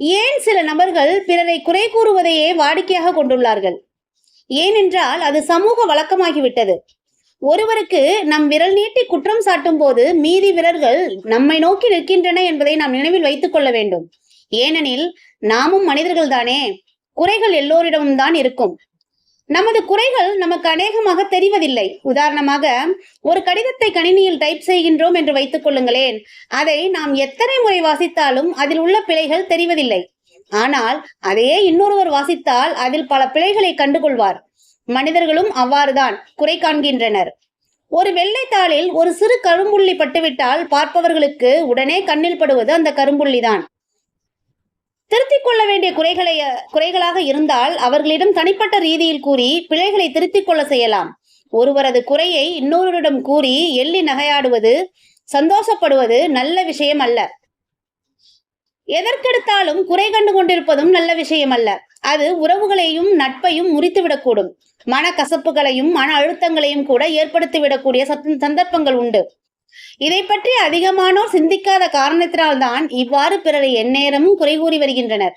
ஏன் சில நபர்கள் பிறரை குறை கூறுவதையே வாடிக்கையாக கொண்டுள்ளார்கள்? ஏனென்றால் அது சமூக வழக்கமாகிவிட்டது. ஒருவருக்கு நம் விரல் நீட்டி குற்றம் சாட்டும் போது மீதி விரல்கள் நம்மை நோக்கி நிற்கின்றன என்பதை நாம் நினைவில் வைத்துக் கொள்ள வேண்டும். ஏனெனில் நாமும் மனிதர்கள் தானே. குறைகள் எல்லோரிடமும் தான் இருக்கும். நமது குறைகள் நமக்கு அநேகமாக தெரிவதில்லை. உதாரணமாக, ஒரு கடிதத்தை கணினியில் டைப் செய்கின்றோம் என்று வைத்துக் கொள்ளுங்களேன். அதை நாம் எத்தனை முறை வாசித்தாலும் அதில் உள்ள பிழைகள் தெரிவதில்லை. ஆனால் அதையே இன்னொருவர் வாசித்தால் அதில் பல பிழைகளை கண்டுகொள்வார். மனிதர்களும் அவ்வாறுதான் குறை காண்கின்றனர். ஒரு வெள்ளைத்தாளில் ஒரு சிறு கரும்புள்ளி பட்டுவிட்டால் பார்ப்பவர்களுக்கு உடனே கண்ணில் படுவது அந்த கரும்புள்ளிதான். திருத்திக் கொள்ள வேண்டிய குறைகளாக இருந்தால் அவர்களிடம் தனிப்பட்ட ரீதியில் கூறி பிழைகளை திருத்திக் கொள்ள செய்யலாம். ஒருவரது குறையை இன்னொருவரிடம் கூறி எள்ளி நகையாடுவது, சந்தோஷப்படுவது நல்ல விஷயம் அல்ல. எதற்கெடுத்தாலும் குறை கண்டு கொண்டிருப்பதும் நல்ல விஷயம் அல்ல. அது உறவுகளையும் நட்பையும் முறித்துவிடக்கூடும். மனக்கசப்புகளையும் மன அழுத்தங்களையும் கூட ஏற்படுத்திவிடக்கூடிய சந்தர்ப்பங்கள் உண்டு. இதை பற்றி அதிகமானோர் சிந்திக்காத காரணத்தினால்தான் இவ்வாறு பிறரை எந்நேரமும் குறை கூறி வருகின்றனர்.